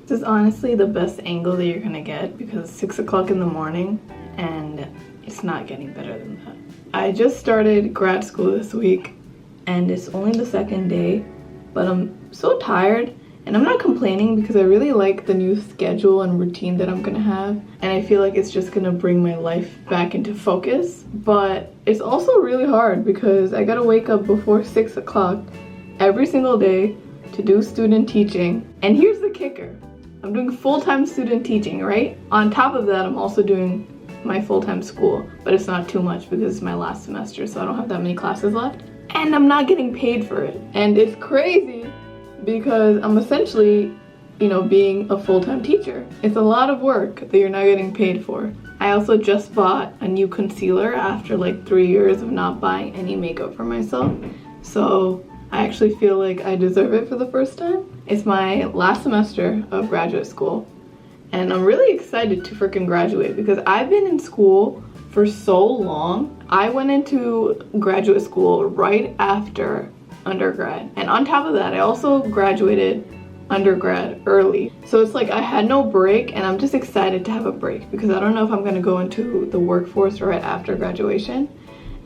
This is honestly the best angle that you're gonna get because it's 6 o'clock in the morning and it's not getting better than that. I just started grad school this week and it's only the second day, but I'm so tired, and I'm not complaining because I really like the new schedule and routine that I'm gonna have, and I feel like it's just gonna bring my life back into focus. But it's also really hard because I gotta wake up before 6 o'clock every single day to do student teaching. And here's the kicker. I'm doing full-time student teaching, right? On top of that, I'm also doing my full-time school, but it's not too much because it's my last semester, so I don't have that many classes left. And I'm not getting paid for it. And it's crazy because I'm essentially, being a full-time teacher. It's a lot of work that you're not getting paid for. I also just bought a new concealer after like 3 years of not buying any makeup for myself. So I actually feel like I deserve it for the first time. It's my last semester of graduate school, and I'm really excited to freaking graduate because I've been in school for so long. I went into graduate school right after undergrad, and on top of that, I also graduated undergrad early. So it's like I had no break, and I'm just excited to have a break because I don't know if I'm gonna go into the workforce right after graduation.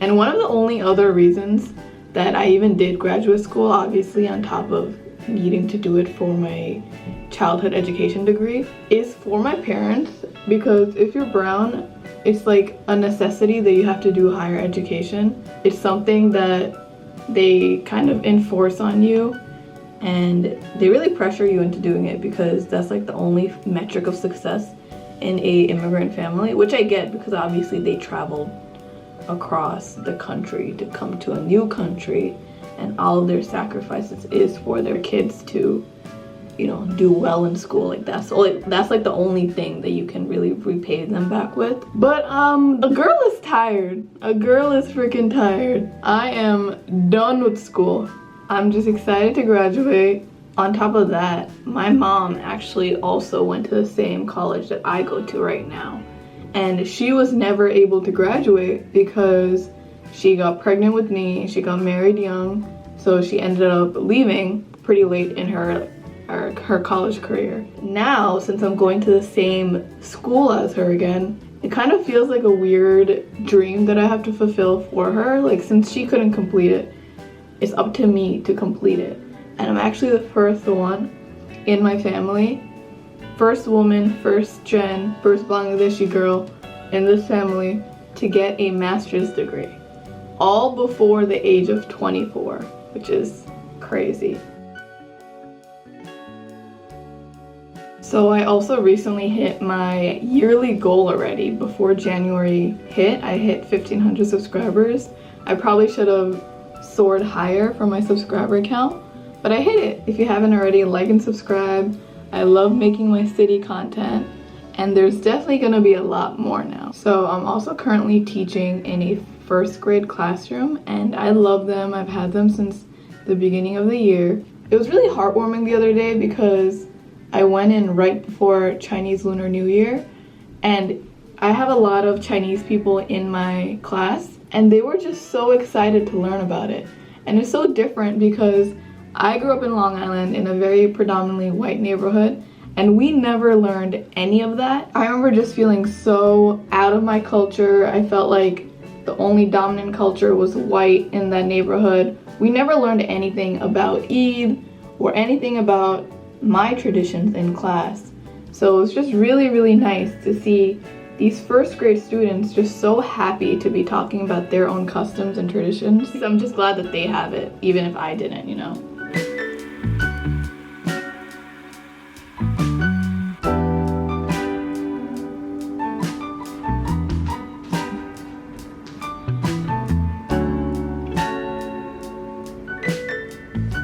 And one of the only other reasons that I even did graduate school, obviously on top of needing to do it for my childhood education degree, is for my parents, because if you're brown, it's like a necessity that you have to do higher education. It's something that they kind of enforce on you, and they really pressure you into doing it because that's like the only metric of success in a immigrant family, which I get because obviously they traveled across the country to come to a new country, and all of their sacrifices is for their kids to, do well in school. Like that's like the only thing that you can really repay them back with. But a girl is tired. A girl is freaking tired. I am done with school. I'm just excited to graduate. On top of that, my mom actually also went to the same college that I go to right now. And she was never able to graduate because she got pregnant with me, she got married young, so she ended up leaving pretty late in her college career. Now, since I'm going to the same school as her again, it kind of feels like a weird dream that I have to fulfill for her. Like, since she couldn't complete it, it's up to me to complete it. And I'm actually the first one in my family, first woman, first gen, first Bangladeshi girl in this family to get a master's degree, all before the age of 24, which is crazy. So I also recently hit my yearly goal already. Before January hit, I hit 1,500 subscribers. I probably should have soared higher for my subscriber count, but I hit it. If you haven't already, like and subscribe. I love making my city content, and there's definitely gonna be a lot more now. So I'm also currently teaching in a first grade classroom, and I love them. I've had them since the beginning of the year. It was really heartwarming the other day because I went in right before Chinese Lunar New Year, and I have a lot of Chinese people in my class, and they were just so excited to learn about it. And it's so different because I grew up in Long Island in a very predominantly white neighborhood, and we never learned any of that. I remember just feeling so out of my culture. I felt like the only dominant culture was white in that neighborhood. We never learned anything about Eid or anything about my traditions in class. So it was just really, really nice to see these first grade students just so happy to be talking about their own customs and traditions. I'm just glad that they have it, even if I didn't,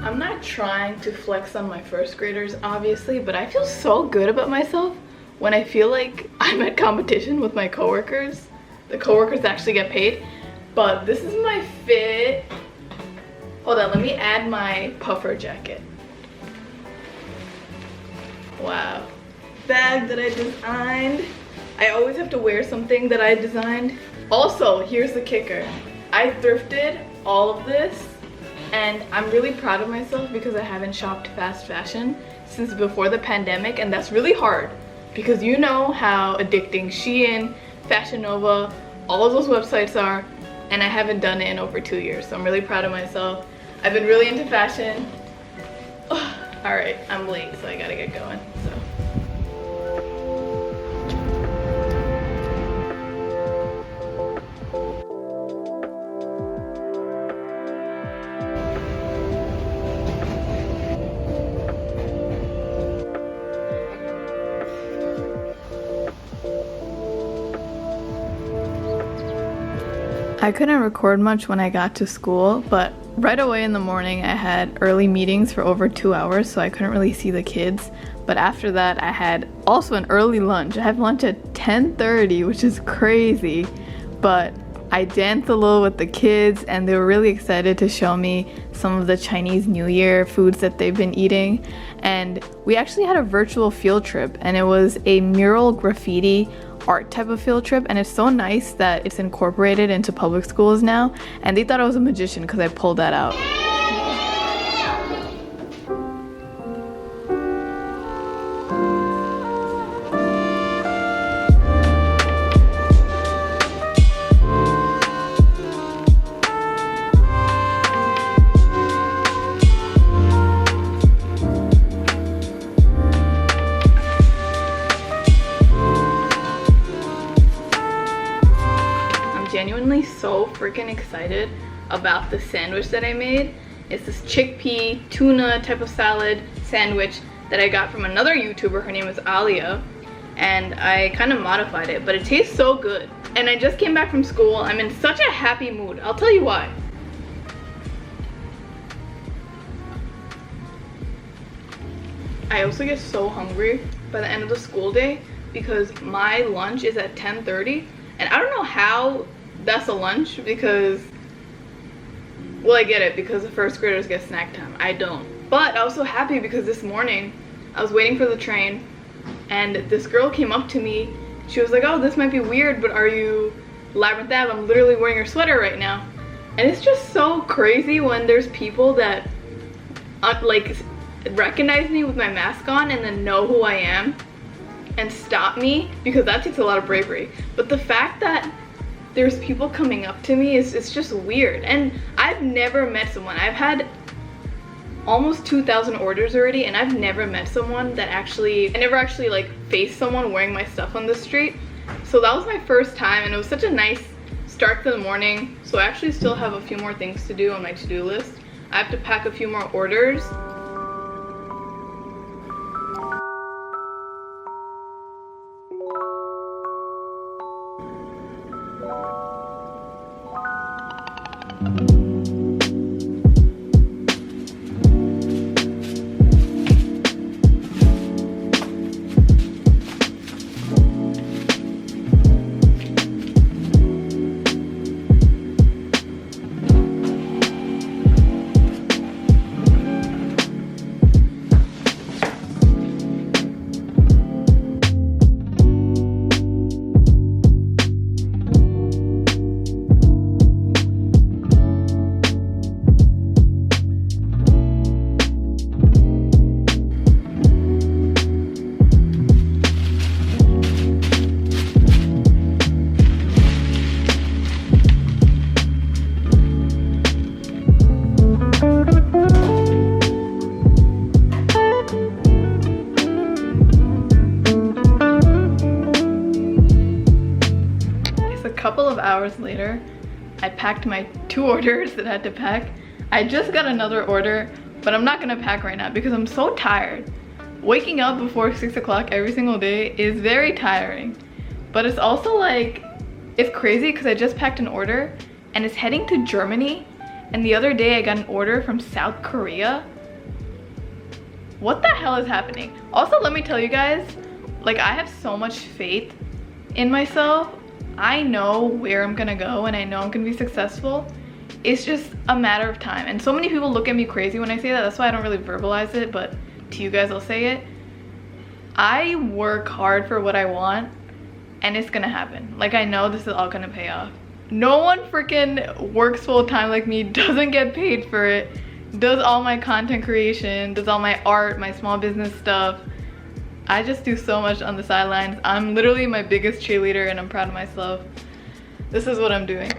I'm not trying to flex on my first graders, obviously, but I feel so good about myself when I feel like I'm at competition with my coworkers. The coworkers actually get paid. But this is my fit. Hold on, let me add my puffer jacket. Wow. Bag that I designed. I always have to wear something that I designed. Also, here's the kicker. I thrifted all of this, and I'm really proud of myself because I haven't shopped fast fashion since before the pandemic, and that's really hard because you know how addicting Shein, Fashion Nova, all of those websites are, and I haven't done it in over 2 years, so I'm really proud of myself. I've been really into fashion. All right, I'm late, so I gotta get going. I couldn't record much when I got to school, but right away in the morning I had early meetings for over 2 hours, so I couldn't really see the kids. But after that I had also an early lunch. I had lunch at 10:30, which is crazy, but I danced a little with the kids and they were really excited to show me some of the Chinese New Year foods that they've been eating. And we actually had a virtual field trip, and it was a mural graffiti art type of field trip, and it's so nice that it's incorporated into public schools now, and they thought I was a magician because I pulled that out. Genuinely so freaking excited about the sandwich that I made. It's this chickpea tuna type of salad sandwich that I got from another YouTuber. Her name is Alia, and I kind of modified it, but it tastes so good. And I just came back from school. I'm in such a happy mood. I'll tell you why. I also get so hungry by the end of the school day because my lunch is at 10:30, and I don't know how that's a lunch because, well, I get it because the first graders get snack time. I don't. But I was so happy because this morning I was waiting for the train and this girl came up to me. She was like, oh, this might be weird, but are you Labyrinth Ave? I'm literally wearing your sweater right now. And it's just so crazy when there's people that like recognize me with my mask on and then know who I am and stop me, because that takes a lot of bravery. But the fact that there's people coming up to me it's just weird. And I've never met someone. I've had almost 2,000 orders already, and I've never met someone that I never actually like faced someone wearing my stuff on the street. So that was my first time, and it was such a nice start to the morning. So I actually still have a few more things to do on my to-do list. I have to pack a few more orders. Couple of hours later, I packed my 2 orders that I had to pack. I just got another order, but I'm not gonna pack right now because I'm so tired. Waking up before 6 o'clock every single day is very tiring, but it's also like, it's crazy because I just packed an order and it's heading to Germany, and the other day I got an order from South Korea. What the hell is happening? Also, let me tell you guys, Like, I have so much faith in myself. I know where I'm gonna go and I know I'm gonna be successful. It's just a matter of time. And so many people look at me crazy when I say that. That's why I don't really verbalize it, but to you guys I'll say it. I work hard for what I want and it's gonna happen. Like, I know this is all gonna pay off. No one freaking works full time like me, doesn't get paid for it, does all my content creation, does all my art, my small business stuff. I just do so much on the sidelines. I'm literally my biggest cheerleader and I'm proud of myself. This is what I'm doing.